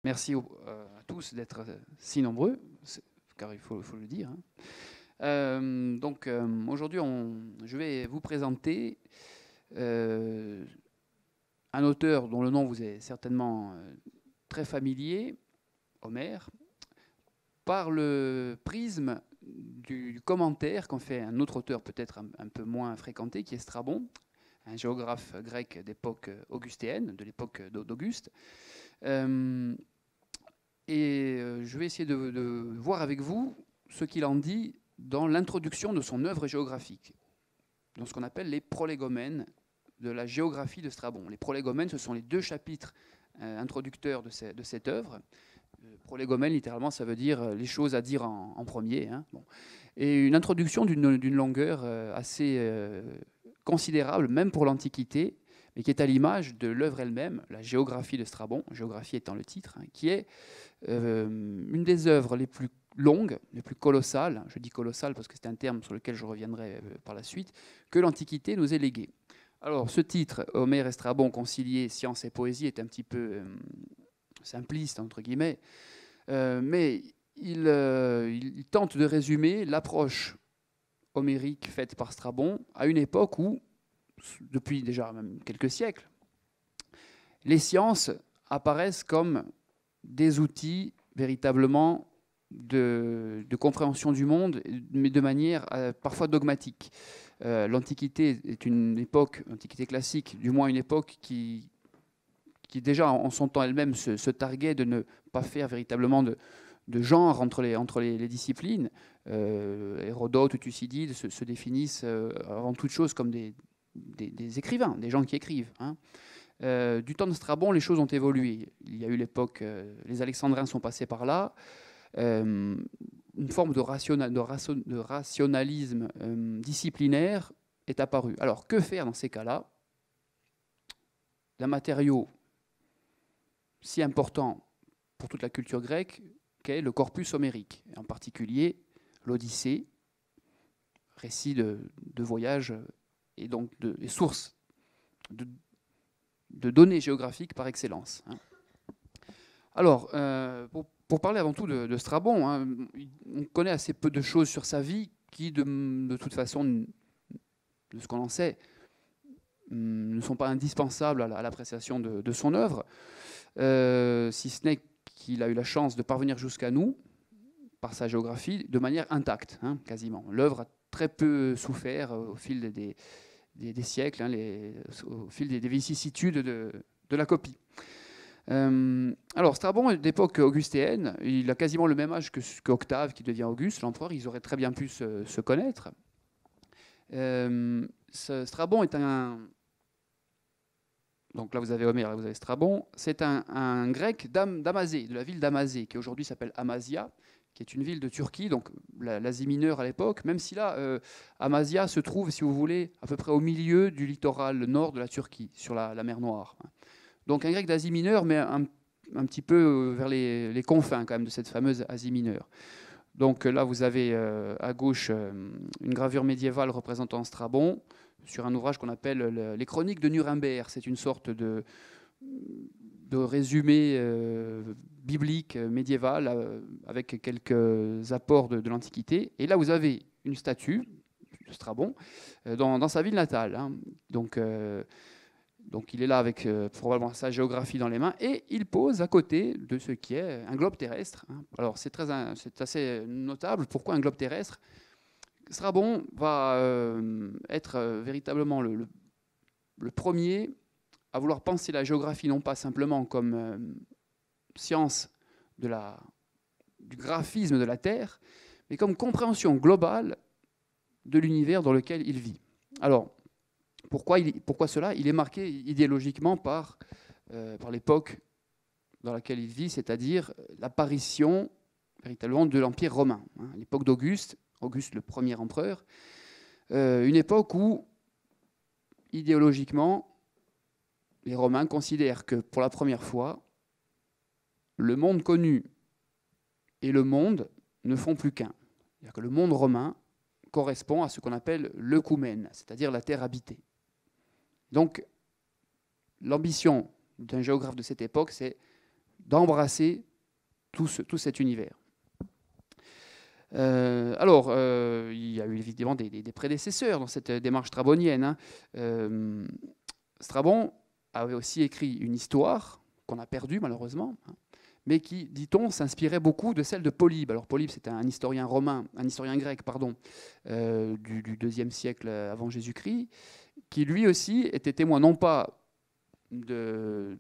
Merci à tous d'être si nombreux, car il faut le dire. Aujourd'hui, je vais vous présenter un auteur dont le nom vous est certainement très familier, Homère, par le prisme du commentaire qu'en fait un autre auteur peut-être un peu moins fréquenté, qui est Strabon, un géographe grec d'époque augustéenne, de l'époque d'Auguste. Je vais essayer de voir avec vous ce qu'il en dit dans l'introduction de son œuvre géographique, dans ce qu'on appelle les prolégomènes de la géographie de Strabon. Les prolégomènes, ce sont les deux chapitres introducteurs de cette œuvre. Prolégomène, littéralement, ça veut dire les choses à dire en premier. Bon. Et une introduction d'une longueur assez considérable, même pour l'Antiquité, mais qui est à l'image de l'œuvre elle-même, la géographie de Strabon, géographie étant le titre, qui est une des œuvres les plus longues, les plus colossales, je dis colossales parce que c'est un terme sur lequel je reviendrai par la suite, que l'Antiquité nous ait légué. Alors ce titre, Homère et Strabon conciliés, science et poésie, est un petit peu simpliste, entre guillemets, mais il tente de résumer l'approche homérique faite par Strabon à une époque où, depuis déjà même quelques siècles, les sciences apparaissent comme des outils véritablement de compréhension du monde, mais de manière parfois dogmatique. L'Antiquité est une époque, l'Antiquité classique, du moins une époque qui déjà en son temps elle-même se targuait de ne pas faire véritablement de genre entre les disciplines. Hérodote ou Thucydide se définissent avant toute chose comme des écrivains, des gens qui écrivent. Du temps de Strabon, les choses ont évolué. Il y a eu l'époque, les Alexandrins sont passés par là. Une forme de rationalisme disciplinaire est apparue. Alors, que faire dans ces cas-là? D'un matériau si important pour toute la culture grecque qu'est le corpus homérique, et en particulier l'Odyssée, récit de voyage et donc des sources de données géographiques par excellence. Alors, pour parler avant tout de Strabon, on connaît assez peu de choses sur sa vie qui, de toute façon, de ce qu'on en sait, ne sont pas indispensables à l'appréciation de son œuvre, si ce n'est qu'il a eu la chance de parvenir jusqu'à nous, par sa géographie, de manière intacte, quasiment. L'œuvre a très peu souffert au fil des siècles, au fil des vicissitudes de la copie. Alors, Strabon est d'époque augustéenne, il a quasiment le même âge qu'Octave, qui devient Auguste, l'empereur, ils auraient très bien pu se connaître. Strabon est un... Donc là, vous avez Homère, là, vous avez Strabon. C'est un grec d'Amazée, de la ville d'Amazée, qui aujourd'hui s'appelle Amasya, qui est une ville de Turquie, donc l'Asie mineure à l'époque, même si là, Amasya se trouve, si vous voulez, à peu près au milieu du littoral nord de la Turquie, sur la mer Noire. Donc un grec d'Asie mineure, mais un petit peu vers les confins quand même de cette fameuse Asie mineure. Donc là, vous avez à gauche une gravure médiévale représentant Strabon, sur un ouvrage qu'on appelle les Chroniques de Nuremberg. C'est une sorte de résumé biblique médiéval avec quelques apports de l'Antiquité. Et là, vous avez une statue de Strabon dans sa ville natale. Donc il est là avec probablement sa géographie dans les mains et il pose à côté de ce qui est un globe terrestre. Alors c'est assez notable. Pourquoi un globe terrestre? Strabon va être véritablement le premier à vouloir penser la géographie non pas simplement comme science du graphisme de la Terre, mais comme compréhension globale de l'univers dans lequel il vit. Alors, pourquoi cela? Il est marqué idéologiquement par l'époque dans laquelle il vit, c'est-à-dire l'apparition véritablement de l'Empire romain, l'époque d'Auguste, Auguste le premier empereur, une époque où, idéologiquement, les Romains considèrent que pour la première fois, le monde connu et le monde ne font plus qu'un. C'est-à-dire que le monde romain correspond à ce qu'on appelle l'œcumène, c'est-à-dire la terre habitée. Donc, l'ambition d'un géographe de cette époque, c'est d'embrasser tout cet univers. Il y a eu évidemment des prédécesseurs dans cette démarche strabonienne. Hein. Strabon avait aussi écrit une histoire qu'on a perdue malheureusement, hein, mais qui, dit-on, s'inspirait beaucoup de celle de Polybe. Alors Polybe, c'était un historien grec, pardon, du IIe siècle avant Jésus-Christ, qui lui aussi était témoin non pas de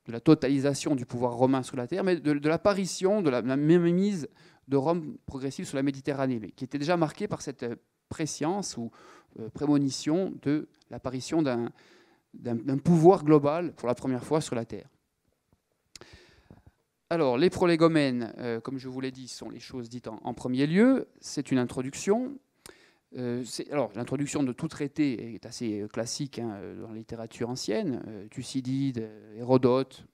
la totalisation du pouvoir romain sur la terre, mais de l'apparition, de la mainmise de Rome progressive sur la Méditerranée, mais qui était déjà marquée par cette prescience ou prémonition de l'apparition d'un pouvoir global pour la première fois sur la terre. Alors, les prolégomènes, comme je vous l'ai dit, sont les choses dites en premier lieu. C'est une introduction. Alors, l'introduction de tout traité est assez classique hein, dans la littérature ancienne. Thucydide, Hérodote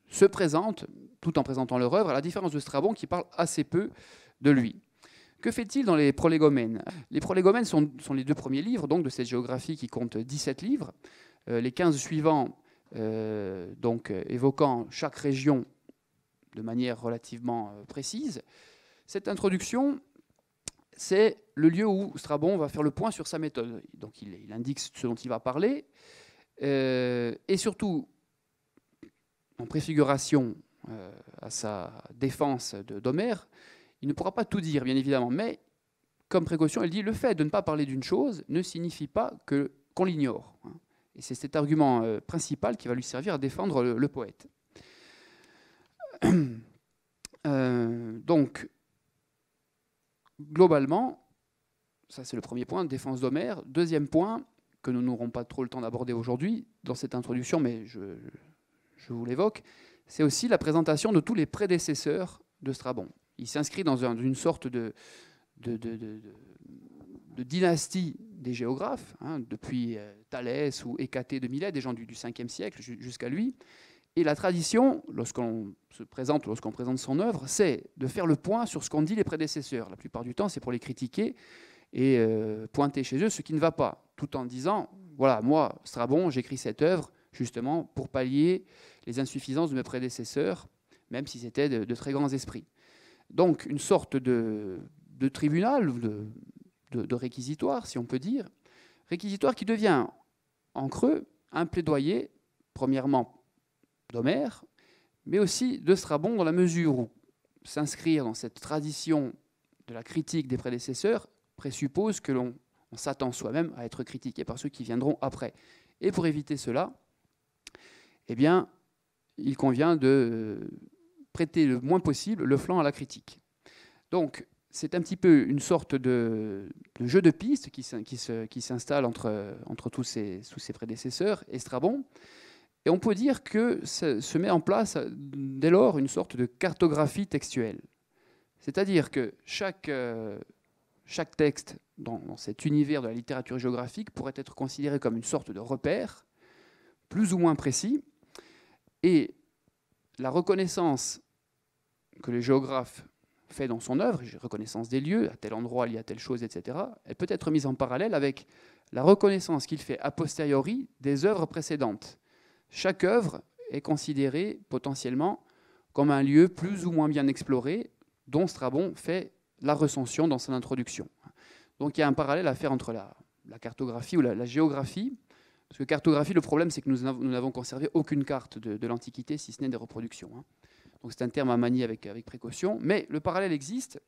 se présentent, tout en présentant leur œuvre, à la différence de Strabon qui parle assez peu de lui. Que fait-il dans les prolégomènes? Les prolégomènes sont les 2 premiers livres donc, de cette géographie qui compte 17 livres. Les 15 suivants évoquant chaque région de manière relativement précise. Cette introduction, c'est le lieu où Strabon va faire le point sur sa méthode. Donc il indique ce dont il va parler, et surtout, en préfiguration à sa défense d'Homère, il ne pourra pas tout dire, bien évidemment, mais comme précaution, il dit le fait de ne pas parler d'une chose ne signifie pas qu'on l'ignore. Et c'est cet argument principal qui va lui servir à défendre le poète. Donc, globalement, ça c'est le premier point, défense d'Homère. Deuxième point, que nous n'aurons pas trop le temps d'aborder aujourd'hui dans cette introduction, mais je vous l'évoque, c'est aussi la présentation de tous les prédécesseurs de Strabon. Il s'inscrit dans une sorte de dynastie des géographes, hein, depuis Thalès ou Hécatée de Milet, des gens du 5e siècle jusqu'à lui. Et la tradition, lorsqu'on présente son œuvre, c'est de faire le point sur ce qu'ont dit les prédécesseurs. La plupart du temps, c'est pour les critiquer et pointer chez eux ce qui ne va pas, tout en disant, voilà, moi, Strabon, j'écris cette œuvre justement pour pallier les insuffisances de mes prédécesseurs, même si c'était de très grands esprits. Donc, une sorte de tribunal, de réquisitoire, si on peut dire, réquisitoire qui devient, en creux, un plaidoyer, premièrement, d'Homère, mais aussi de Strabon, dans la mesure où s'inscrire dans cette tradition de la critique des prédécesseurs présuppose que l'on s'attend soi-même à être critiqué par ceux qui viendront après. Et pour éviter cela, eh bien, il convient de prêter le moins possible le flanc à la critique. Donc, c'est un petit peu une sorte de jeu de piste qui s'installe entre tous ses prédécesseurs et Strabon. Et on peut dire que se met en place dès lors une sorte de cartographie textuelle. C'est-à-dire que chaque texte dans cet univers de la littérature géographique pourrait être considéré comme une sorte de repère, plus ou moins précis, et la reconnaissance que le géographe fait dans son œuvre, reconnaissance des lieux, à tel endroit il y a telle chose, etc., elle peut être mise en parallèle avec la reconnaissance qu'il fait a posteriori des œuvres précédentes. Chaque œuvre est considérée potentiellement comme un lieu plus ou moins bien exploré, dont Strabon fait la recension dans son introduction. Donc il y a un parallèle à faire entre la cartographie ou la géographie, parce que cartographie, le problème, c'est que nous n'avons conservé aucune carte de l'Antiquité, si ce n'est des reproductions. Donc c'est un terme à manier avec précaution, mais le parallèle existe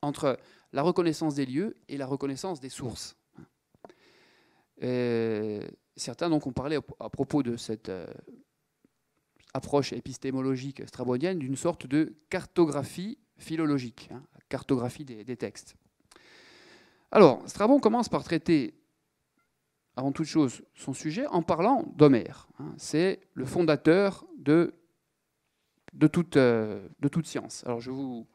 entre la reconnaissance des lieux et la reconnaissance des sources. Certains donc ont parlé à propos de cette approche épistémologique strabonienne d'une sorte de cartographie philologique, cartographie des textes. Alors, Strabon commence par traiter, avant toute chose, son sujet en parlant d'Homère. C'est le fondateur de toute science. Alors, je vous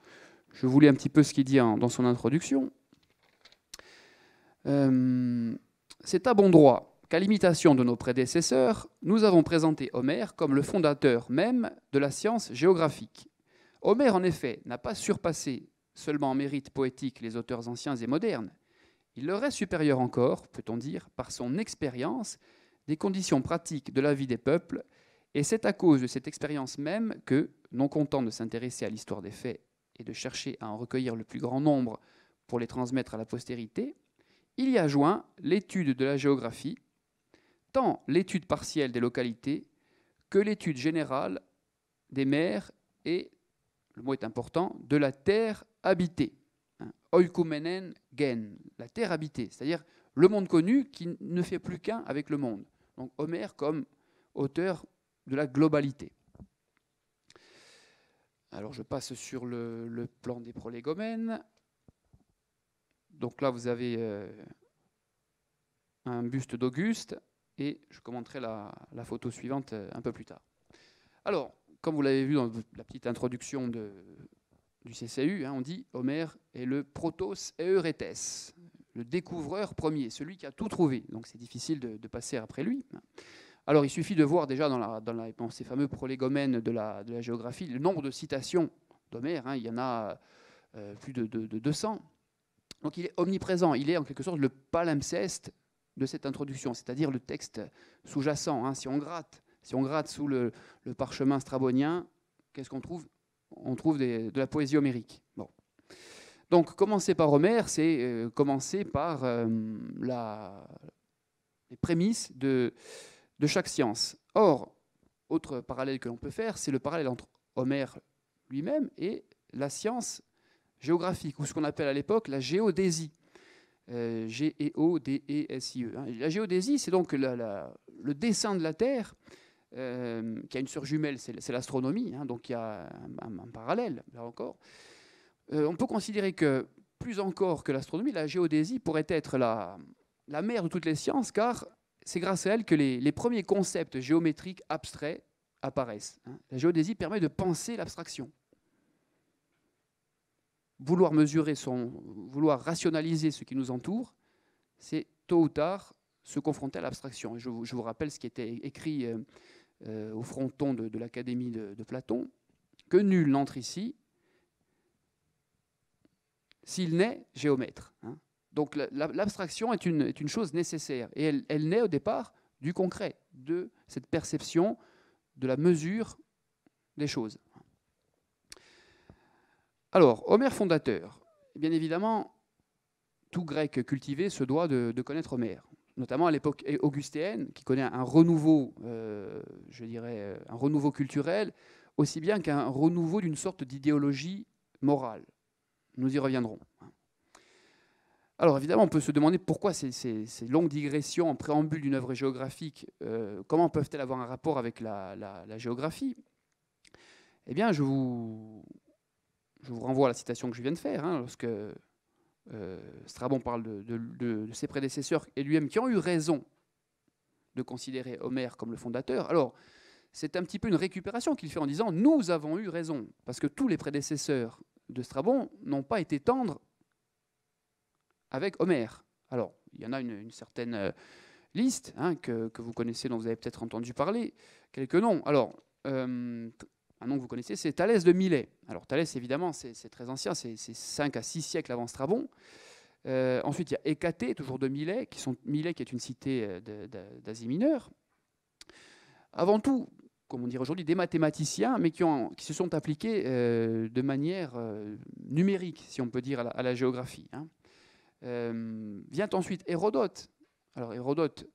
lis un petit peu ce qu'il dit dans son introduction. C'est à bon droit qu'à l'imitation de nos prédécesseurs, nous avons présenté Homère comme le fondateur même de la science géographique. Homère, en effet, n'a pas surpassé seulement en mérite poétique les auteurs anciens et modernes. Il leur est supérieur encore, peut-on dire, par son expérience des conditions pratiques de la vie des peuples Et c'est à cause de cette expérience même que, non content de s'intéresser à l'histoire des faits et de chercher à en recueillir le plus grand nombre pour les transmettre à la postérité, il y a joint l'étude de la géographie, tant l'étude partielle des localités que l'étude générale des mers et, le mot est important, de la terre habitée. Oikoumenen gen, la terre habitée, c'est-à-dire le monde connu qui ne fait plus qu'un avec le monde. Donc Homère comme auteur de la globalité. Alors je passe sur le plan des prolégomènes. Donc là vous avez un buste d'Auguste et je commenterai la photo suivante un peu plus tard. Alors, comme vous l'avez vu dans la petite introduction du CCU, on dit Homère est le protos euretes, le découvreur premier, celui qui a tout trouvé. Donc c'est difficile de passer après lui. Alors il suffit de voir déjà dans ces fameux prolégomènes de la géographie le nombre de citations d'Homère. Il y en a plus de 200. Donc il est omniprésent. Il est en quelque sorte le palimpseste de cette introduction, c'est-à-dire le texte sous-jacent. Si on gratte sous le parchemin strabonien, qu'est-ce qu'on trouve? On trouve de la poésie homérique. Bon. Donc commencer par Homère, c'est commencer par les prémices de chaque science. Or, autre parallèle que l'on peut faire, c'est le parallèle entre Homère lui-même et la science géographique, ou ce qu'on appelle à l'époque la géodésie. G-E-O-D-E-S-I-E. La géodésie, c'est donc le dessin de la Terre, qui a une sœur jumelle, c'est l'astronomie, donc il y a un parallèle, là encore. On peut considérer que, plus encore que l'astronomie, la géodésie pourrait être la mère de toutes les sciences, car c'est grâce à elle que les premiers concepts géométriques abstraits apparaissent. La géodésie permet de penser l'abstraction. Vouloir mesurer vouloir rationaliser ce qui nous entoure, c'est tôt ou tard se confronter à l'abstraction. Je vous rappelle ce qui était écrit au fronton de l'Académie de Platon, que nul n'entre ici s'il n'est géomètre. Donc l'abstraction est une chose nécessaire, et elle naît au départ du concret, de cette perception de la mesure des choses. Alors, Homère fondateur. Bien évidemment, tout grec cultivé se doit de connaître Homère, notamment à l'époque augustéenne, qui connaît un renouveau, je dirais, un renouveau culturel, aussi bien qu'un renouveau d'une sorte d'idéologie morale. Nous y reviendrons. Alors évidemment, on peut se demander pourquoi ces longues digressions en préambule d'une œuvre géographique, comment peuvent-elles avoir un rapport avec la géographie? Eh bien, je vous renvoie à la citation que je viens de faire, lorsque Strabon parle de ses prédécesseurs et lui-même qui ont eu raison de considérer Homère comme le fondateur. Alors, c'est un petit peu une récupération qu'il fait en disant « nous avons eu raison », parce que tous les prédécesseurs de Strabon n'ont pas été tendres avec Homère. Alors, il y en a une certaine liste que vous connaissez, dont vous avez peut-être entendu parler, quelques noms. Alors, un nom que vous connaissez, c'est Thalès de Milet. Alors Thalès, évidemment, c'est très ancien, c'est 5 à 6 siècles avant Strabon. Ensuite, il y a Hécatée, toujours de Milet, Milet qui est une cité d'Asie mineure. Avant tout, comme on dirait aujourd'hui, des mathématiciens, mais qui se sont appliqués de manière numérique, si on peut dire, à la géographie. Vient ensuite Hérodote. Alors Hérodote,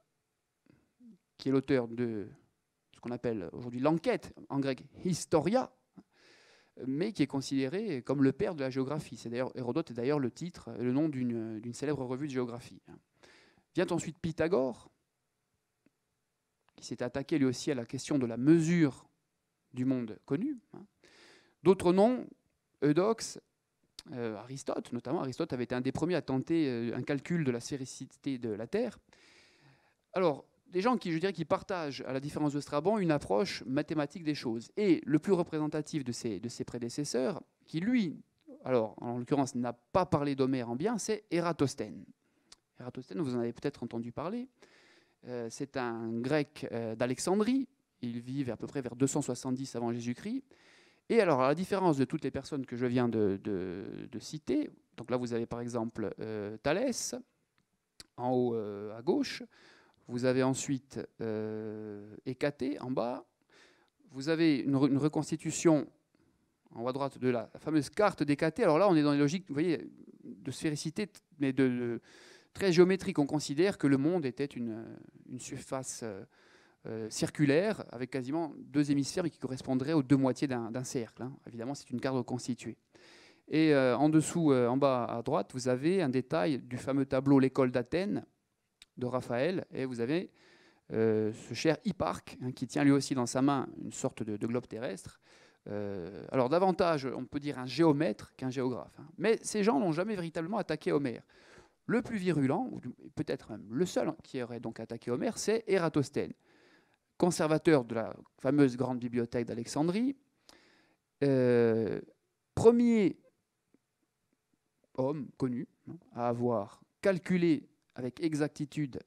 qui est l'auteur de ce qu'on appelle aujourd'hui l'enquête, en grec historia, mais qui est considéré comme le père de la géographie. Hérodote est d'ailleurs le titre, le nom d'une célèbre revue de géographie. Vient ensuite Pythagore, qui s'est attaqué lui aussi à la question de la mesure du monde connu. D'autres noms, Eudoxe, Aristote, notamment. Aristote avait été un des premiers à tenter un calcul de la sphéricité de la Terre. Alors, des gens qui, je dirais, qui partagent, à la différence de Strabon, une approche mathématique des choses. Et le plus représentatif de ses prédécesseurs, qui lui, alors en l'occurrence, n'a pas parlé d'Homère en bien, c'est Ératosthène. Ératosthène, vous en avez peut-être entendu parler. C'est un grec d'Alexandrie. Il vit à peu près vers 270 avant Jésus-Christ. Et alors, à la différence de toutes les personnes que je viens de citer, donc là, vous avez par exemple Thalès, en haut à gauche. Vous avez ensuite Hécatée en bas. vous avez une reconstitution en haut à droite de la fameuse carte des cathés. Alors là, on est dans les logiques, vous voyez, de sphéricité, mais très géométrique. On considère que le monde était une surface circulaire avec quasiment 2 hémisphères, mais qui correspondraient aux 2 moitiés d'un cercle. Hein. Évidemment, c'est une carte reconstituée. Et en dessous, en bas à droite, vous avez un détail du fameux tableau L'école d'Athènes de Raphaël, et vous avez ce cher Hipparque, hein, qui tient lui aussi dans sa main une sorte de globe terrestre. Alors davantage, on peut dire un géomètre qu'un géographe. Hein. Mais ces gens n'ont jamais véritablement attaqué Homère. Le plus virulent, ou peut-être même le seul qui aurait donc attaqué Homère, c'est Ératosthène, conservateur de la fameuse grande bibliothèque d'Alexandrie, premier homme connu à avoir calculé avec exactitude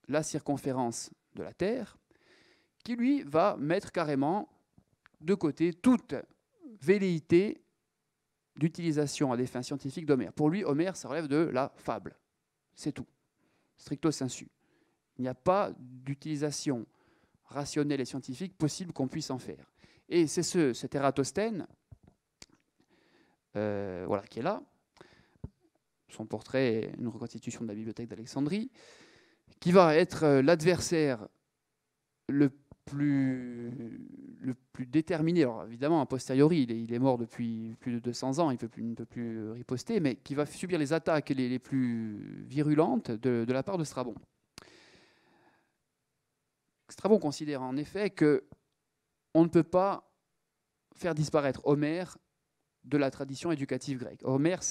la circonférence de la Terre, qui lui va mettre carrément de côté toute velléité d'utilisation à des fins scientifiques d'Homère. Pour lui, Homère, ça relève de la fable. C'est tout. Stricto sensu. Il n'y a pas d'utilisation rationnelle et scientifique possible qu'on puisse en faire. Et c'est cet Ératosthène voilà, qui est là. Son portrait est une reconstitution de la bibliothèque d'Alexandrie, qui va être l'adversaire le plus déterminé. Alors évidemment, a posteriori, il est mort depuis plus de 200 ans, il ne peut plus riposter, mais qui va subir les attaques les plus virulentes de la part de Strabon. Strabon considère en effet qu'on ne peut pas faire disparaître Homère de la tradition éducative grecque. Homère,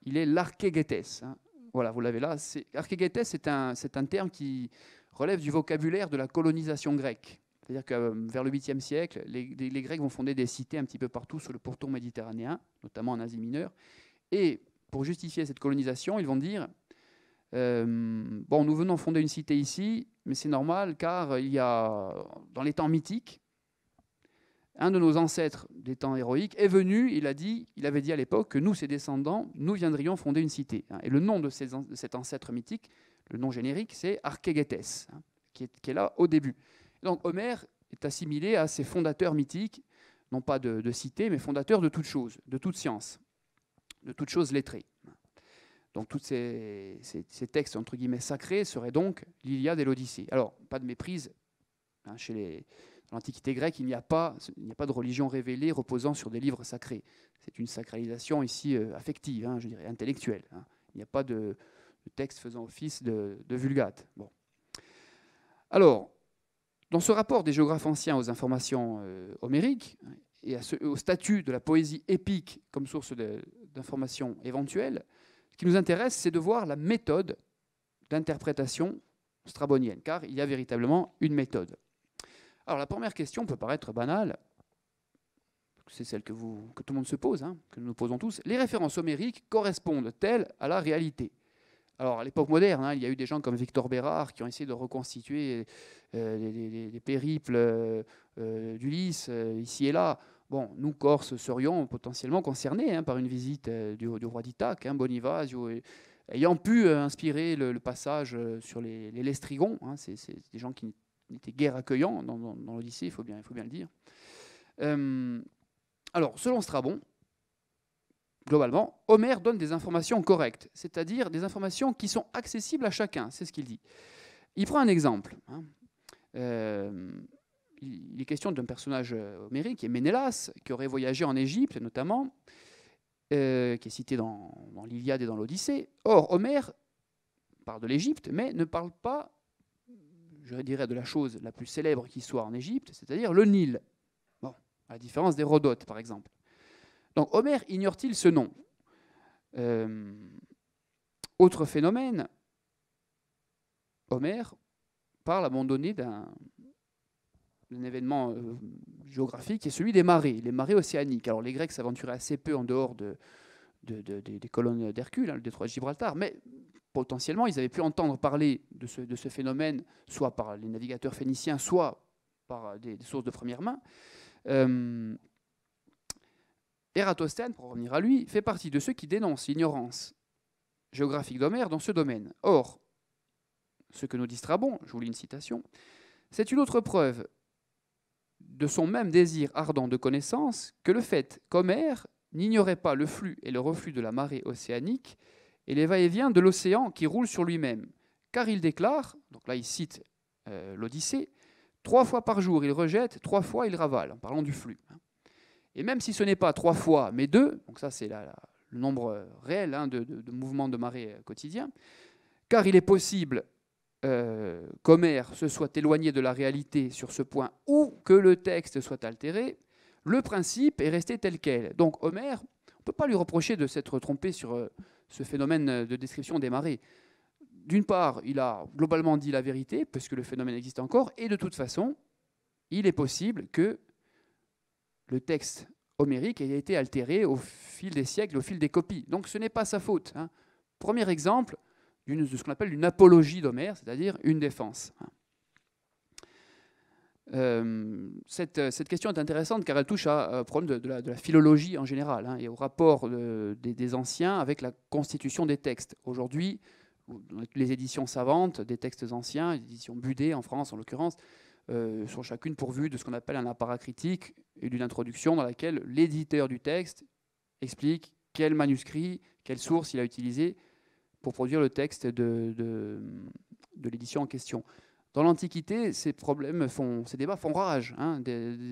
il est l'archégétès. Hein. Voilà, vous l'avez là. Archégétès, c'est un terme qui relève du vocabulaire de la colonisation grecque. C'est-à-dire que vers le 8e siècle, les Grecs vont fonder des cités un petit peu partout sur le pourtour méditerranéen, notamment en Asie mineure. Et pour justifier cette colonisation, ils vont dire bon, nous venons fonder une cité ici, mais c'est normal car il y a, dans les temps mythiques, un de nos ancêtres des temps héroïques est venu, il avait dit à l'époque que nous, ses descendants, nous viendrions fonder une cité. Et le nom de cet ancêtre mythique, le nom générique, c'est Archégétès, qui est là au début. Donc Homère est assimilé à ces fondateurs mythiques, non pas de cité, mais fondateurs de toute chose, de toute science, de toute chose lettrée. Donc tous ces textes, entre guillemets, sacrés seraient donc l'Iliade et l'Odyssée. Alors, pas de méprise, hein, dans l'Antiquité grecque, il n'y a pas de religion révélée reposant sur des livres sacrés. C'est une sacralisation ici affective, hein, je dirais, intellectuelle. Hein. Il n'y a pas de texte faisant office de vulgate. Bon. Alors, dans ce rapport des géographes anciens aux informations homériques et au statut de la poésie épique comme source d'informations éventuelles, ce qui nous intéresse, c'est de voir la méthode d'interprétation strabonienne, car il y a véritablement une méthode. Alors la première question peut paraître banale, c'est celle que tout le monde se pose, hein, que nous nous posons tous. Les références homériques correspondent-elles à la réalité ? Alors à l'époque moderne, hein, il y a eu des gens comme Victor Bérard qui ont essayé de reconstituer les périples d'Ulysse ici et là. Bon, nous, Corses, serions potentiellement concernés par une visite du roi d'Ithaque, hein, Bonivasio, ayant pu inspirer le passage sur les Lestrigons. Hein, c'est des gens qui n'étaient guère accueillants dans l'Odyssée, il faut bien le dire. Alors, selon Strabon, globalement, Homère donne des informations correctes, c'est-à-dire des informations qui sont accessibles à chacun, c'est ce qu'il dit. Il prend un exemple. Hein. Il est question d'un personnage homérique, qui est Ménélas, qui aurait voyagé en Égypte notamment, qui est cité dans l'Iliade et dans l'Odyssée. Or, Homère parle de l'Égypte, mais ne parle pas, je dirais, de la chose la plus célèbre qui soit en Égypte, c'est-à-dire le Nil. Bon, à la différence d'Hérodote, par exemple. Donc, Homère ignore-t-il ce nom ? Autre phénomène, Homère parle à un moment donné d'un événement géographique qui est celui des marées, les marées océaniques. Alors les Grecs s'aventuraient assez peu en dehors des colonnes d'Hercule, hein, le détroit de Gibraltar, mais potentiellement ils avaient pu entendre parler de ce phénomène, soit par les navigateurs phéniciens, soit par des sources de première main. Ératosthène, pour revenir à lui, fait partie de ceux qui dénoncent l'ignorance géographique d'Homère dans ce domaine. Or, ce que nous dit Strabon, je vous lis une citation, c'est une autre preuve de son même désir ardent de connaissance que le fait qu'Homère n'ignorait pas le flux et le reflux de la marée océanique et les va-et-vient de l'océan qui roule sur lui-même. Car il déclare, donc là il cite l'Odyssée, 3 fois par jour il rejette, 3 fois il ravale, en parlant du flux. Et même si ce n'est pas 3 fois, mais 2, donc ça c'est le nombre réel de mouvements de marée quotidiens, car il est possible qu'Homère se soit éloigné de la réalité sur ce point ou que le texte soit altéré, le principe est resté tel quel. Donc Homère, on ne peut pas lui reprocher de s'être trompé sur ce phénomène de description des marées. D'une part, il a globalement dit la vérité, puisque le phénomène existe encore, et de toute façon, il est possible que le texte homérique ait été altéré au fil des siècles, au fil des copies. Donc ce n'est pas sa faute. Premier exemple de ce qu'on appelle une apologie d'Homère, c'est-à-dire une défense. Cette question est intéressante car elle touche au problème de la philologie en général et au rapport des anciens avec la constitution des textes. Aujourd'hui, les éditions savantes des textes anciens, les éditions Budet en France en l'occurrence, sont chacune pourvues de ce qu'on appelle un apparat critique et d'une introduction dans laquelle l'éditeur du texte explique quel manuscrit, quelle source il a utilisé pour produire le texte de l'édition en question. Dans l'Antiquité, ces débats font rage,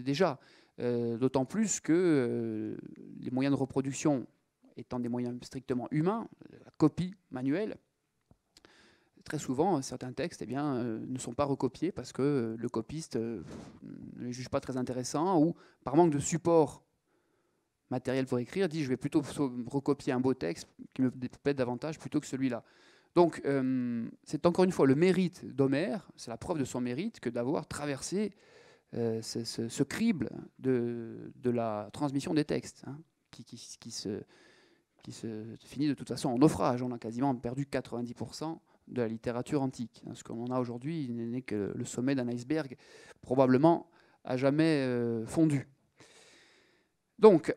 déjà, d'autant plus que les moyens de reproduction étant des moyens strictement humains, la copie manuelle, très souvent, certains textes ne sont pas recopiés parce que le copiste ne les juge pas très intéressants ou par manque de support matériel pour écrire, dit je vais plutôt recopier un beau texte qui me plaît davantage plutôt que celui-là. Donc c'est encore une fois le mérite d'Homère, c'est la preuve de son mérite que d'avoir traversé ce crible de la transmission des textes, qui se finit de toute façon en naufrage. On a quasiment perdu 90% de la littérature antique. Ce qu'on en a aujourd'hui n'est que le sommet d'un iceberg, probablement à jamais fondu. Donc,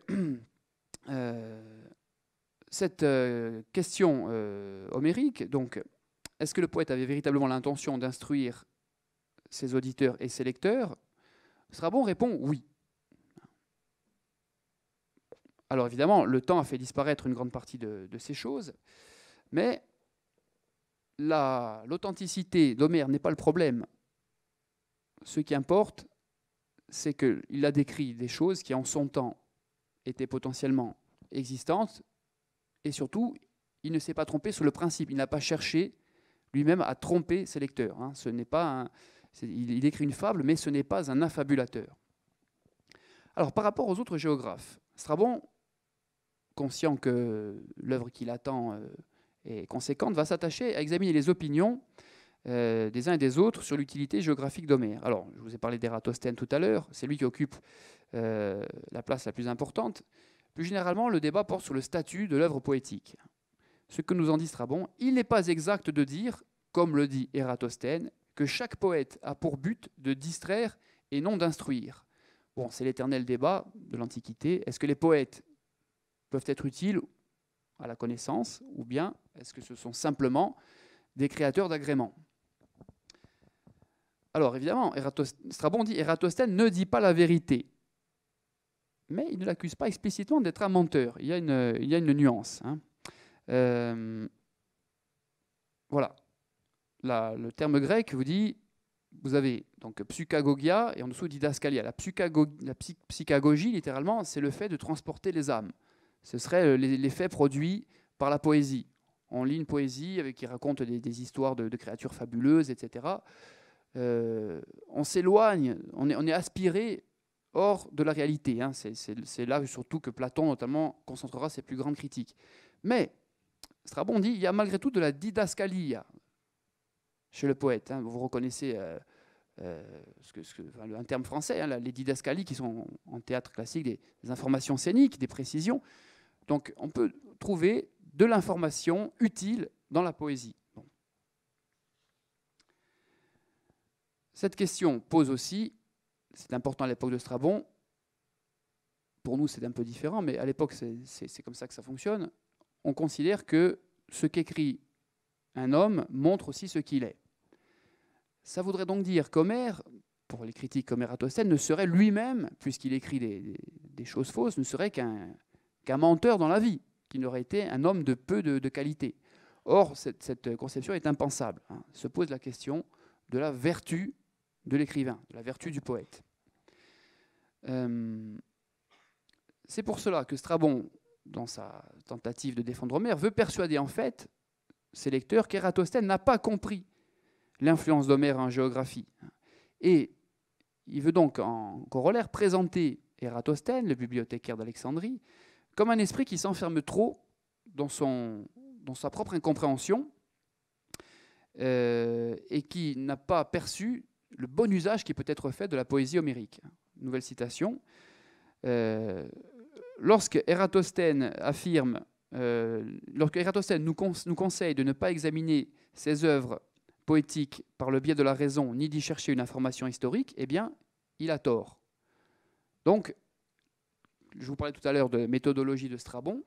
cette question homérique, donc, est-ce que le poète avait véritablement l'intention d'instruire ses auditeurs et ses lecteurs? Strabon répond oui. Alors évidemment, le temps a fait disparaître une grande partie de ces choses, mais l'authenticité d'Homère n'est pas le problème. Ce qui importe, c'est qu'il a décrit des choses qui en son temps étaient potentiellement existantes, et surtout, il ne s'est pas trompé sur le principe. Il n'a pas cherché lui-même à tromper ses lecteurs. Ce n'est pas il écrit une fable, mais ce n'est pas un affabulateur. Alors, par rapport aux autres géographes, Strabon, conscient que l'œuvre qu'il attend est conséquente, va s'attacher à examiner les opinions des uns et des autres sur l'utilité géographique d'Homère. Alors, je vous ai parlé d'Ératosthène tout à l'heure, c'est lui qui occupe la place la plus importante. Plus généralement, le débat porte sur le statut de l'œuvre poétique. Ce que nous en dit Strabon, il n'est pas exact de dire, comme le dit Ératosthène, que chaque poète a pour but de distraire et non d'instruire. Bon, c'est l'éternel débat de l'Antiquité. Est-ce que les poètes peuvent être utiles à la connaissance, ou bien est-ce que ce sont simplement des créateurs d'agréments? Alors évidemment, Strabon dit Ératosthène ne dit pas la vérité, mais il ne l'accuse pas explicitement d'être un menteur. Il y a une nuance. Voilà. Le terme grec vous dit, vous avez donc psychagogia et en dessous didascalia. La psychagogie, littéralement, c'est le fait de transporter les âmes. Ce serait l'effet produit par la poésie. On lit une poésie qui raconte des histoires de créatures fabuleuses, etc. On s'éloigne, on est aspiré hors de la réalité. C'est là surtout que Platon, notamment, concentrera ses plus grandes critiques. Mais Strabon dit il y a malgré tout de la didascalia chez le poète. Vous reconnaissez un terme français, les didascalies qui sont en théâtre classique des informations scéniques, des précisions. Donc on peut trouver de l'information utile dans la poésie. Bon. Cette question pose aussi, c'est important à l'époque de Strabon, pour nous c'est un peu différent, mais à l'époque c'est comme ça que ça fonctionne, on considère que ce qu'écrit un homme montre aussi ce qu'il est. Ça voudrait donc dire qu'Homère pour les critiques comme Ératosthène, ne serait lui-même, puisqu'il écrit des choses fausses, ne serait qu'un menteur dans la vie, qui n'aurait été un homme de peu de qualité. Or, cette conception est impensable. Hein. Se pose la question de la vertu de l'écrivain, de la vertu du poète. C'est pour cela que Strabon, dans sa tentative de défendre Homère, veut persuader en fait ses lecteurs qu'Ératosthène n'a pas compris l'influence d'Homère en géographie. Et il veut donc, en corollaire, présenter Ératosthène, le bibliothécaire d'Alexandrie, comme un esprit qui s'enferme trop dans sa propre incompréhension et qui n'a pas perçu le bon usage qui peut être fait de la poésie homérique. Nouvelle citation. Lorsque Ératosthène nous conseille de ne pas examiner ses œuvres poétiques par le biais de la raison, ni d'y chercher une information historique, eh bien, il a tort. Donc, je vous parlais tout à l'heure de méthodologie de Strabon.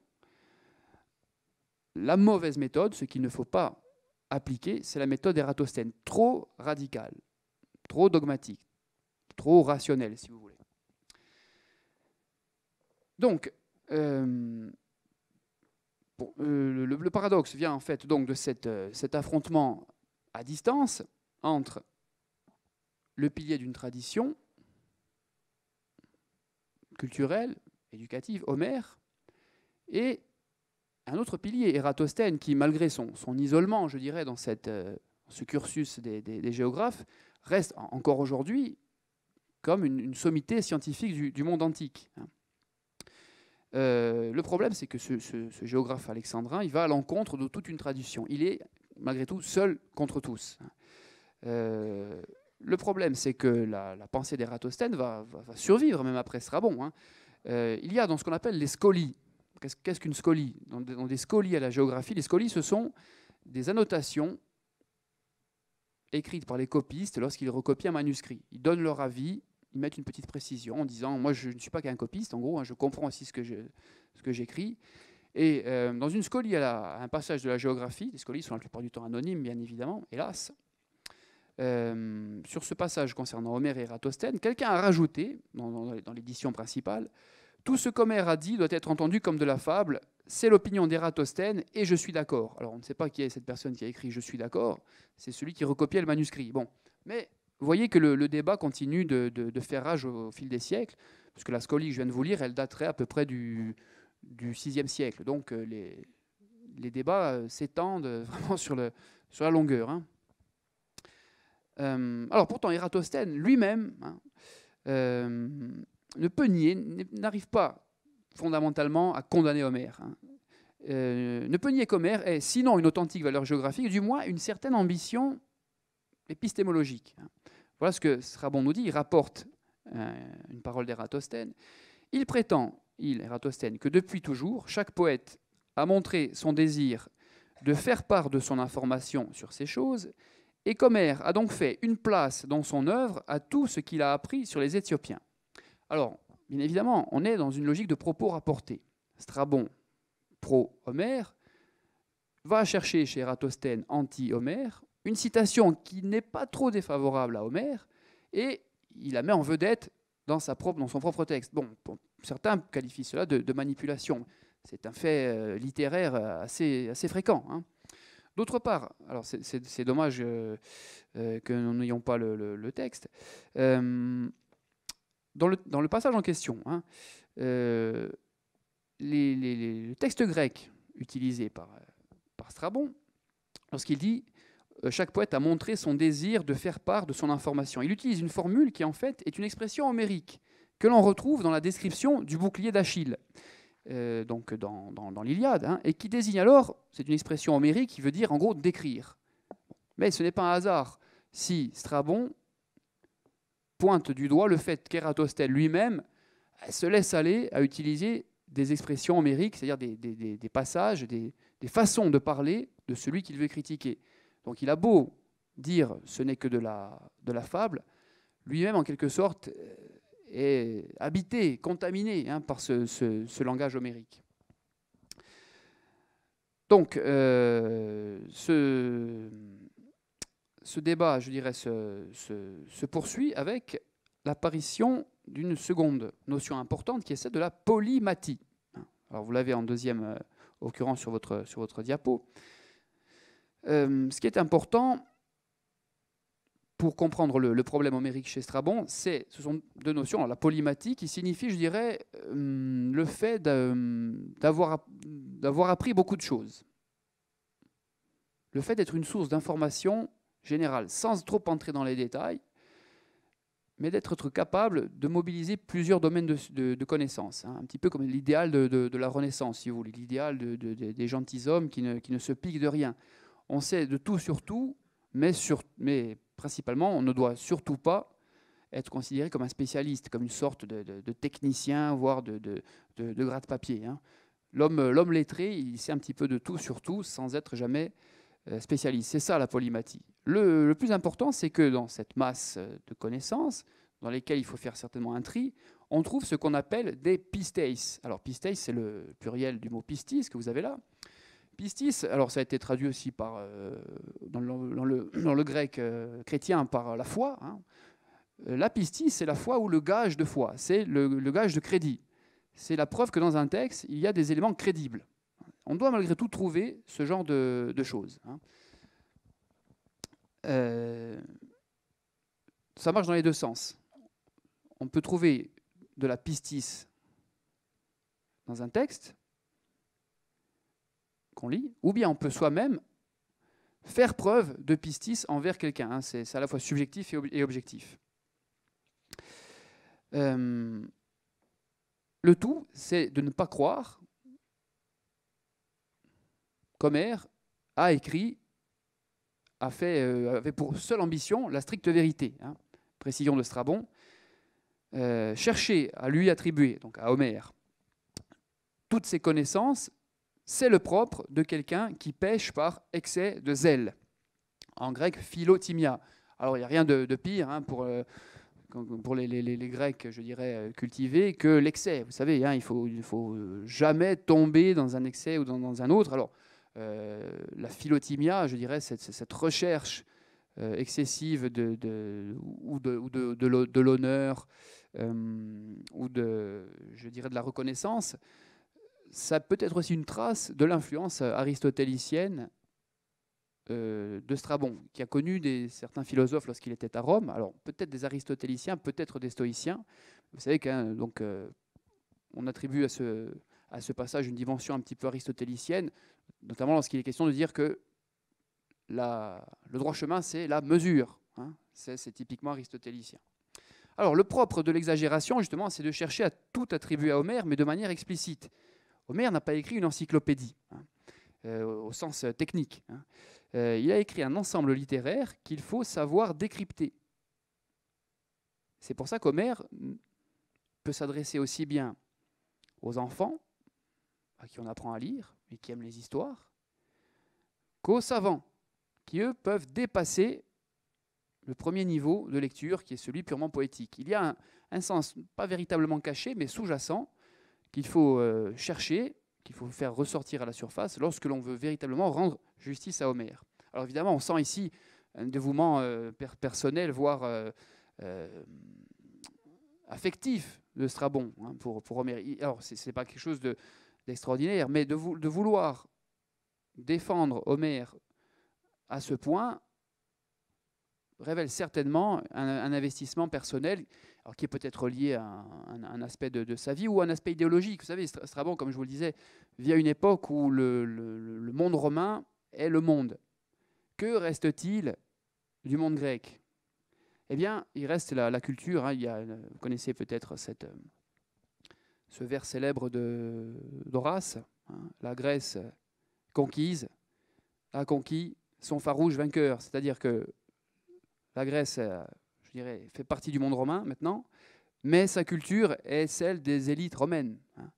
La mauvaise méthode, ce qu'il ne faut pas appliquer, c'est la méthode ératosthène, trop radicale, trop dogmatique, trop rationnelle, si vous voulez. Donc, le paradoxe vient en fait donc de cet affrontement à distance entre le pilier d'une tradition culturelle, éducative, Homère, et un autre pilier, Ératosthène, qui, malgré son isolement, je dirais, dans ce cursus des géographes, reste encore aujourd'hui comme une sommité scientifique du monde antique. Le problème, c'est que ce géographe alexandrin, il va à l'encontre de toute une tradition. Il est, malgré tout, seul contre tous. Le problème, c'est que la pensée d'Ératosthène va survivre, même après Strabon. Il y a dans ce qu'on appelle les scolies. Qu'est-ce qu'une scolie ? Dans des scolies à la géographie, les scolies, ce sont des annotations écrites par les copistes lorsqu'ils recopient un manuscrit. Ils donnent leur avis, ils mettent une petite précision en disant « moi, je ne suis pas qu'un copiste, en gros, je comprends aussi ce que j'écris ». Et dans une scolie à un passage de la géographie, les scolies sont la plupart du temps anonymes, bien évidemment, hélas, sur ce passage concernant Homère et Ératosthène, quelqu'un a rajouté, dans l'édition principale, tout ce qu'Homère a dit doit être entendu comme de la fable, c'est l'opinion d'Ératosthène et je suis d'accord. Alors on ne sait pas qui est cette personne qui a écrit je suis d'accord, c'est celui qui recopiait le manuscrit. Bon, mais vous voyez que le débat continue de faire rage au fil des siècles, parce que la scolie que je viens de vous lire, elle daterait à peu près du VIe siècle. Donc les débats s'étendent vraiment sur la longueur. Alors pourtant, Ératosthène lui-même n'arrive pas fondamentalement à condamner Homère. Ne peut nier qu'Homère est sinon une authentique valeur géographique, du moins une certaine ambition épistémologique. Voilà ce que Strabon nous dit. Il rapporte une parole d'Ératosthène. Il prétend, Ératosthène, que depuis toujours, chaque poète a montré son désir de faire part de son information sur ces choses, et qu'Homère a donc fait une place dans son œuvre à tout ce qu'il a appris sur les Éthiopiens. Alors, bien évidemment, on est dans une logique de propos rapportés. Strabon, pro-Homère, va chercher chez Ératosthène, anti-Homère, une citation qui n'est pas trop défavorable à Homère, et il la met en vedette dans son propre texte. Bon, certains qualifient cela de manipulation. C'est un fait littéraire assez fréquent. D'autre part, alors c'est dommage que nous n'ayons pas le texte, dans le passage en question, le texte grec utilisé par Strabon, lorsqu'il dit « chaque poète a montré son désir de faire part de son information », il utilise une formule qui en fait est une expression homérique que l'on retrouve dans la description du bouclier d'Achille, donc dans l'Iliade, et qui désigne alors, c'est une expression homérique qui veut dire en gros décrire. Mais ce n'est pas un hasard si Strabon pointe du doigt le fait qu'Ératosthène lui-même se laisse aller à utiliser des expressions homériques, c'est-à-dire des passages, des façons de parler de celui qu'il veut critiquer. Donc il a beau dire ce n'est que de la fable, lui-même en quelque sorte est habité, contaminé par ce langage homérique. Donc ce ce débat, je dirais, se poursuit avec l'apparition d'une seconde notion importante qui est celle de la polymathie. Alors vous l'avez en deuxième occurrence sur votre diapo. Ce qui est important pour comprendre le problème homérique chez Strabon, ce sont deux notions. Alors, la polymathie qui signifie, je dirais, le fait d'avoir appris beaucoup de choses. Le fait d'être une source d'information générale, sans trop entrer dans les détails, mais d'être capable de mobiliser plusieurs domaines de connaissances. Hein, un petit peu comme l'idéal de la Renaissance, si vous voulez, l'idéal des gentilshommes qui ne se piquent de rien. On sait de tout sur tout, mais principalement, on ne doit surtout pas être considéré comme un spécialiste, comme une sorte de technicien, voire de gratte-papier. Hein. L'homme lettré, il sait un petit peu de tout sur tout, sans être jamais spécialiste. C'est ça la polymathie. Le plus important, c'est que dans cette masse de connaissances, dans lesquelles il faut faire certainement un tri, on trouve ce qu'on appelle des pistes. Alors pistes, c'est le pluriel du mot pistis que vous avez là. Pistis, alors ça a été traduit aussi par, dans le grec chrétien par la foi. Hein. La pistis, c'est la foi ou le gage de foi, c'est le gage de crédit. C'est la preuve que dans un texte, il y a des éléments crédibles. On doit malgré tout trouver ce genre de choses. Hein. Ça marche dans les deux sens. On peut trouver de la pistis dans un texte qu'on lit, ou bien on peut soi-même faire preuve de pistis envers quelqu'un. Hein. C'est à la fois subjectif et objectif. Le tout, c'est de ne pas croire qu'Homère a écrit, avait pour seule ambition la stricte vérité. Hein. Précision de Strabon. Chercher à lui attribuer, donc à Homère, toutes ses connaissances, c'est le propre de quelqu'un qui pêche par excès de zèle. En grec, philotimia. Alors, il n'y a rien de pire hein, pour les Grecs, je dirais, cultivés, que l'excès. Vous savez, hein, il faut jamais tomber dans un excès ou dans un autre. Alors, la philotimia, je dirais, cette recherche excessive de l'honneur ou je dirais, de la reconnaissance, ça peut être aussi une trace de l'influence aristotélicienne de Strabon, qui a connu certains philosophes lorsqu'il était à Rome. Alors peut-être des aristotéliciens, peut-être des stoïciens. Vous savez qu'on attribue à ce passage une dimension un petit peu aristotélicienne, notamment lorsqu'il est question de dire que le droit chemin, c'est la mesure. Hein. C'est typiquement aristotélicien. Alors le propre de l'exagération, justement, c'est de chercher à tout attribuer à Homère, mais de manière explicite. Homère n'a pas écrit une encyclopédie, hein, au sens technique. Hein. Il a écrit un ensemble littéraire qu'il faut savoir décrypter. C'est pour ça qu'Homère peut s'adresser aussi bien aux enfants, à qui on apprend à lire et qui aiment les histoires, qu'aux savants, qui eux peuvent dépasser le premier niveau de lecture, qui est celui purement poétique. Il y a un sens pas véritablement caché, mais sous-jacent, qu'il faut chercher, qu'il faut faire ressortir à la surface lorsque l'on veut véritablement rendre justice à Homère. Alors évidemment, on sent ici un dévouement personnel, voire affectif de Strabon hein, pour Homère. Alors ce n'est pas quelque chose d'extraordinaire, mais de vouloir défendre Homère à ce point révèle certainement un investissement personnel, alors qui est peut-être lié à un aspect de sa vie ou un aspect idéologique. Vous savez, Strabon, comme je vous le disais, vit à une époque où le monde romain est le monde. Que reste-t-il du monde grec? Eh bien, il reste la culture. Hein. Vous connaissez peut-être ce vers célèbre d'Horace, hein, la Grèce conquise a conquis son farouche vainqueur. C'est-à-dire que la Grèce, je dirais, fait partie du monde romain maintenant, mais sa culture est celle des élites romaines. Hein.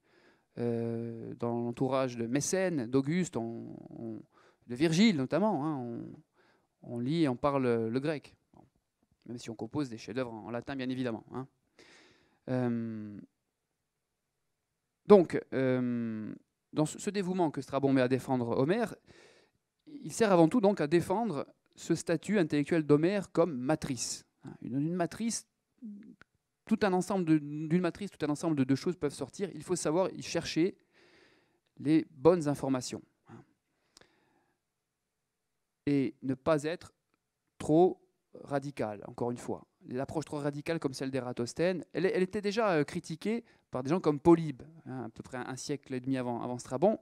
Dans l'entourage de Mécène, d'Auguste, de Virgile notamment, hein, on lit et on parle le grec, bon, même si on compose des chefs-d'œuvre en latin, bien évidemment. Hein. Donc, dans ce dévouement que Strabon met à défendre Homère, il sert avant tout donc à défendre ce statut intellectuel d'Homère comme matrice. Une matrice, d'une matrice, tout un ensemble de choses peuvent sortir. Il faut savoir y chercher les bonnes informations. Et ne pas être trop radical, encore une fois. L'approche trop radicale comme celle d'Ératosthène, elle était déjà critiquée par des gens comme Polybe, à peu près un siècle et demi avant Strabon.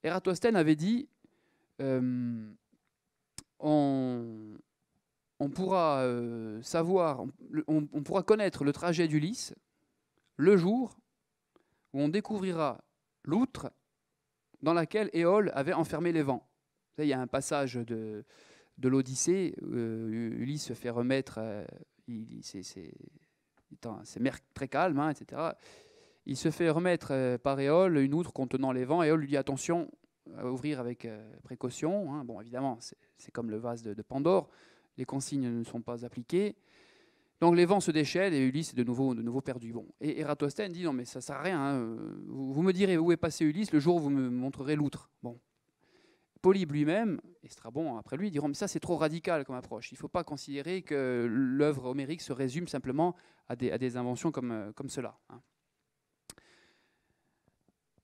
Ératosthène avait dit on pourra savoir, on pourra connaître le trajet d'Ulysse le jour où on découvrira l'outre dans laquelle Éole avait enfermé les vents. Il y a un passage de l'Odyssée où Ulysse se fait remettre, c'est mer très calme, hein, etc. Il se fait remettre par Éole une outre contenant les vents. Éole lui dit attention à ouvrir avec précaution. Hein. Bon, évidemment, c'est comme le vase de Pandore. Les consignes ne sont pas appliquées. Donc les vents se déchaînent et Ulysse est de nouveau perdu. Bon. Et Ératosthène dit non mais ça ne sert à rien. Hein. Vous me direz où est passé Ulysse le jour où vous me montrerez l'outre. Bon. Polybe lui-même, et Strabon après lui, diront mais ça c'est trop radical comme approche. Il ne faut pas considérer que l'œuvre homérique se résume simplement à des inventions comme cela. Hein.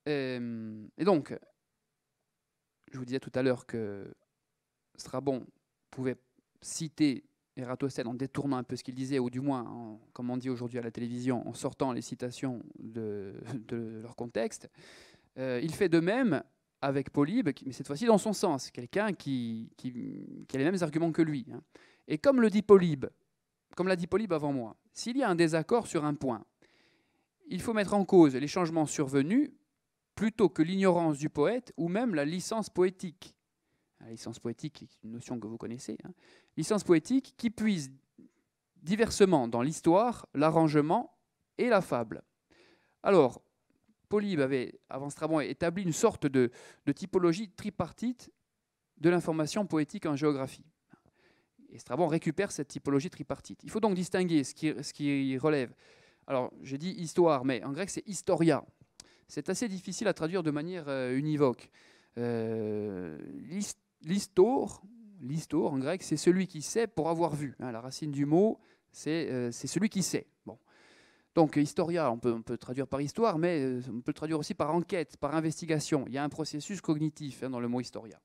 Et donc, je vous disais tout à l'heure que Strabon pouvait citer Ératosthène en détournant un peu ce qu'il disait, ou du moins, comme on dit aujourd'hui à la télévision, en sortant les citations de leur contexte. Il fait de même avec Polybe, mais cette fois-ci dans son sens, quelqu'un qui a les mêmes arguments que lui. Hein. Et comme l'a dit Polybe avant moi, s'il y a un désaccord sur un point, il faut mettre en cause les changements survenus plutôt que l'ignorance du poète ou même la licence poétique. La licence poétique est une notion que vous connaissez. Hein. Licence poétique qui puise diversement dans l'histoire, l'arrangement et la fable. Alors, Polybe avait, avant Strabon, établi une sorte de typologie tripartite de l'information poétique en géographie. Et Strabon récupère cette typologie tripartite. Il faut donc distinguer ce qui relève. Alors, j'ai dit histoire, mais en grec, c'est historia. C'est assez difficile à traduire de manière univoque. L'histor, en grec, c'est celui qui sait pour avoir vu. Hein, la racine du mot, c'est celui qui sait. Bon. Donc, historia, on peut traduire par histoire, mais on peut traduire aussi par enquête, par investigation. Il y a un processus cognitif dans le mot historia.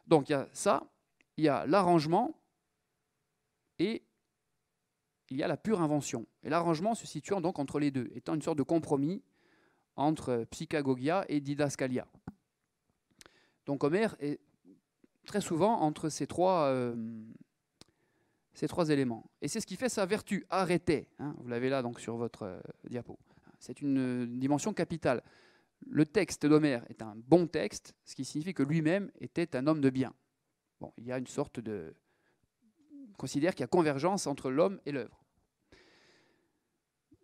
Donc, il y a ça, il y a l'arrangement et il y a la pure invention. Et l'arrangement se situant donc entre les deux, étant une sorte de compromis entre psychagogia et didascalia. Donc, Homère est très souvent entre ces trois éléments. Et c'est ce qui fait sa vertu, arrêtée. Hein, vous l'avez là donc sur votre diapo. C'est une dimension capitale. Le texte d'Homère est un bon texte, ce qui signifie que lui-même était un homme de bien. Bon, il y a une sorte de... On considère qu'il y a convergence entre l'homme et l'œuvre.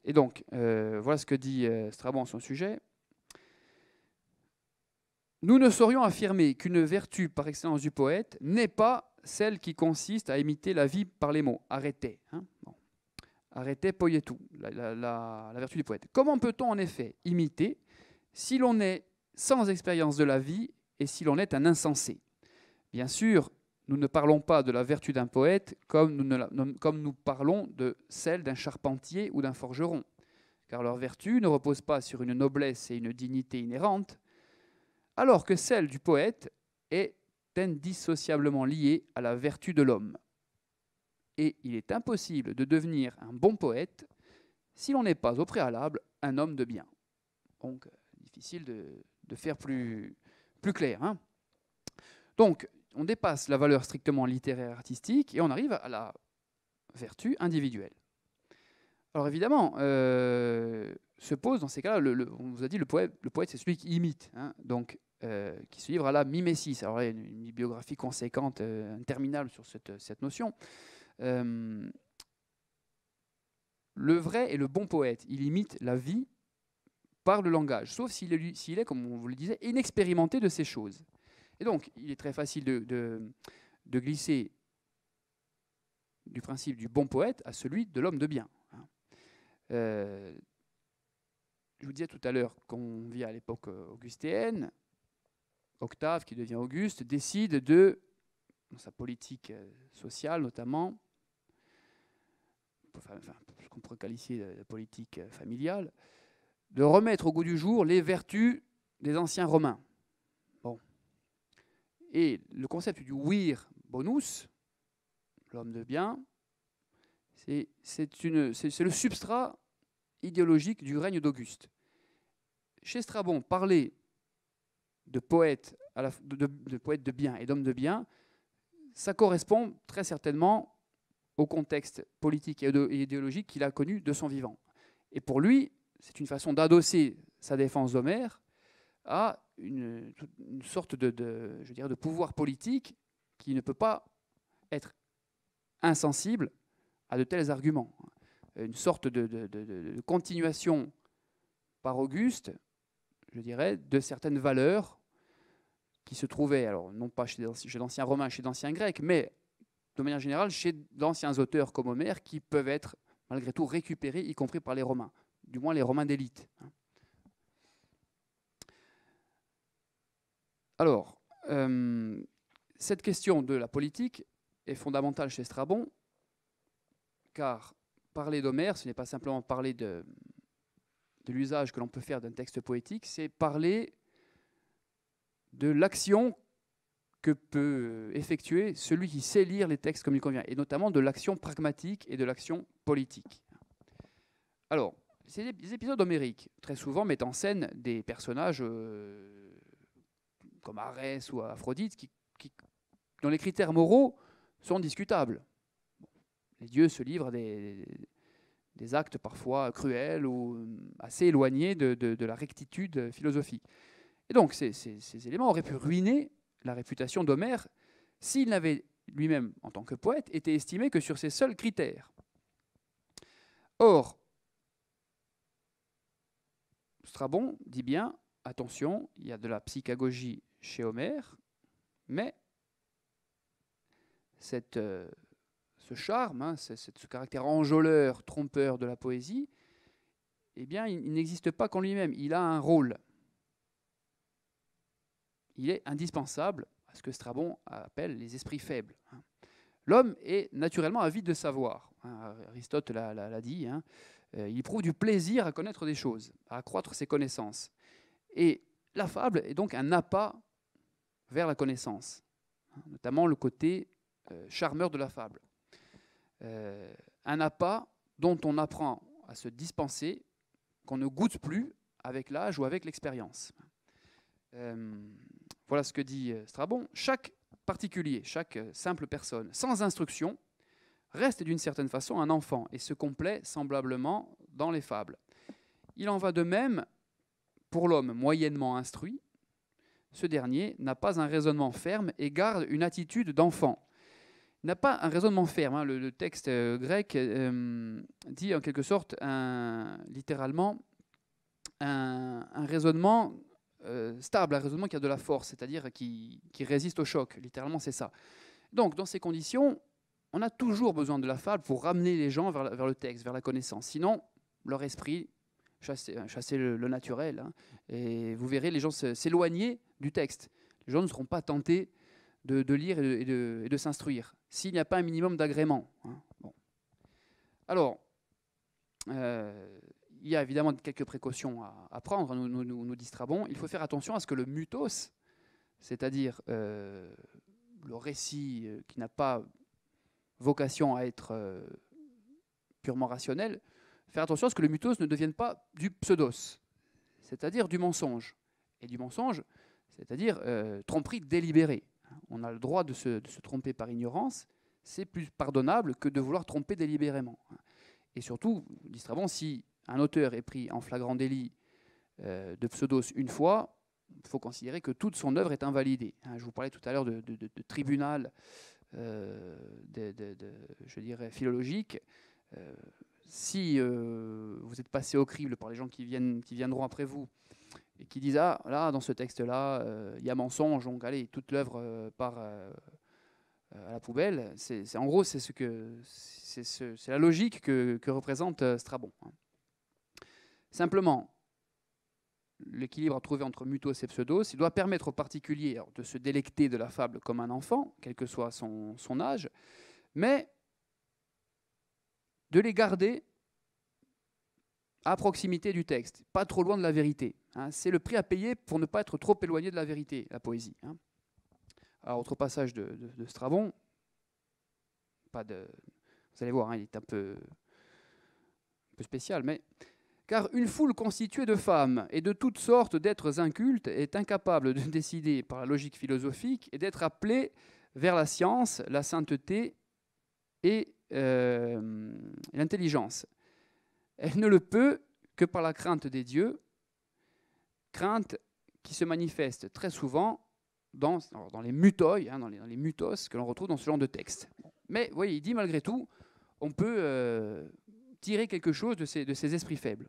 Et donc, voilà ce que dit Strabon à son sujet. Nous ne saurions affirmer qu'une vertu par excellence du poète n'est pas celle qui consiste à imiter la vie par les mots. Arrêtez. Hein, bon. Arrêtez poietou, la vertu du poète. Comment peut-on en effet imiter si l'on est sans expérience de la vie et si l'on est un insensé? Bien sûr, nous ne parlons pas de la vertu d'un poète comme nous parlons de celle d'un charpentier ou d'un forgeron, car leur vertu ne repose pas sur une noblesse et une dignité inhérentes, alors que celle du poète est indissociablement liée à la vertu de l'homme. Et il est impossible de devenir un bon poète si l'on n'est pas au préalable un homme de bien. Donc, difficile de faire plus clair. Hein. Donc, on dépasse la valeur strictement littéraire artistique et on arrive à la vertu individuelle. Alors évidemment, se pose dans ces cas-là, on vous a dit le poète c'est celui qui imite, hein, donc qui se livre à la mimésis. Alors il y a une bibliographie conséquente, interminable sur cette notion. Le vrai et le bon poète, il imite la vie par le langage, sauf s'il est, comme on vous le disait, inexpérimenté de ces choses. Et donc, il est très facile de glisser du principe du bon poète à celui de l'homme de bien. Je vous disais tout à l'heure qu'on vit à l'époque augustéenne. Octave, qui devient Auguste, décide de dans sa politique sociale notamment, enfin, ce qu'on pourrait qualifier de politique familiale, de remettre au goût du jour les vertus des anciens Romains. Bon. Et le concept du vir bonus, l'homme de bien, c'est le substrat idéologique du règne d'Auguste. Chez Strabon, parler de poète, de poète de bien et d'homme de bien, ça correspond très certainement au contexte politique et idéologique qu'il a connu de son vivant. Et pour lui, c'est une façon d'adosser sa défense d'Homère à une sorte je dirais, de pouvoir politique qui ne peut pas être insensible à de tels arguments. Une sorte de continuation par Auguste, je dirais, de certaines valeurs qui se trouvaient, alors non pas chez d'anciens Romains, chez d'anciens Grecs, mais de manière générale chez d'anciens auteurs comme Homère qui peuvent être malgré tout récupérés, y compris par les Romains, du moins les Romains d'élite. Alors, cette question de la politique est fondamentale chez Strabon, car parler d'Homère, ce n'est pas simplement parler de l'usage que l'on peut faire d'un texte poétique, c'est parler de l'action que peut effectuer celui qui sait lire les textes comme il convient, et notamment de l'action pragmatique et de l'action politique. Alors, les épisodes homériques, très souvent, mettent en scène des personnages comme Arès ou Aphrodite, dont les critères moraux sont discutables. Les dieux se livrent des actes parfois cruels ou assez éloignés de la rectitude philosophique. Et donc, ces éléments auraient pu ruiner la réputation d'Homère s'il n'avait lui-même, en tant que poète, été estimé que sur ces seuls critères. Or, Strabon dit bien, attention, il y a de la psychagogie chez Homère, mais ce charme, ce caractère enjôleur, trompeur de la poésie, eh bien, il n'existe pas qu'en lui-même. Il a un rôle. Il est indispensable à ce que Strabon appelle les esprits faibles. L'homme est naturellement avide de savoir. Aristote l'a dit. Il éprouve du plaisir à connaître des choses, à accroître ses connaissances. Et la fable est donc un appât vers la connaissance, notamment le côté charmeur de la fable. Un appât dont on apprend à se dispenser, qu'on ne goûte plus avec l'âge ou avec l'expérience. Voilà ce que dit Strabon. Chaque particulier, chaque simple personne, sans instruction, reste d'une certaine façon un enfant et se complaît semblablement dans les fables. Il en va de même pour l'homme moyennement instruit. Ce dernier n'a pas un raisonnement ferme et garde une attitude d'enfant. Il n'a pas un raisonnement ferme. Le texte grec dit en quelque sorte, littéralement, un raisonnement stable, un raisonnement qui a de la force, c'est-à-dire qui résiste au choc. Littéralement, c'est ça. Donc, dans ces conditions, on a toujours besoin de la fable pour ramener les gens vers le texte, vers la connaissance. Sinon, leur esprit, chasser le naturel, et vous verrez les gens s'éloigner du texte. Les gens ne seront pas tentés de lire et de s'instruire, s'il n'y a pas un minimum d'agrément. Bon. Alors, il y a évidemment quelques précautions à prendre, nous dit Strabon. Il faut faire attention à ce que le mythos, c'est-à-dire le récit qui n'a pas vocation à être purement rationnel, faire attention à ce que le mythos ne devienne pas du pseudos, c'est-à-dire du mensonge. Et du mensonge, c'est-à-dire tromperie délibérée. On a le droit de se tromper par ignorance, c'est plus pardonnable que de vouloir tromper délibérément. Et surtout, dit Strabon, si un auteur est pris en flagrant délit de pseudos une fois, il faut considérer que toute son œuvre est invalidée. Je vous parlais tout à l'heure de tribunal, je dirais, philologique. Si vous êtes passé au crible par les gens qui viendront après vous et qui disent « Ah, là, dans ce texte-là, il y a mensonge, donc allez, toute l'œuvre part à la poubelle », en gros, c'est la logique que représente Strabon. Simplement, l'équilibre à trouver entre mythos et pseudos. Il doit permettre au particulier de se délecter de la fable comme un enfant, quel que soit son âge, mais de les garder à proximité du texte, pas trop loin de la vérité. C'est le prix à payer pour ne pas être trop éloigné de la vérité, la poésie. Alors, autre passage de Strabon, vous allez voir, il est un peu spécial, mais car une foule constituée de femmes et de toutes sortes d'êtres incultes est incapable de décider par la logique philosophique et d'être appelée vers la science, la sainteté et l'intelligence. Elle ne le peut que par la crainte des dieux, crainte qui se manifeste très souvent dans les mutoi, dans les mythos que l'on retrouve dans ce genre de texte. Mais vous voyez, il dit malgré tout, on peut tirer quelque chose de ces esprits faibles.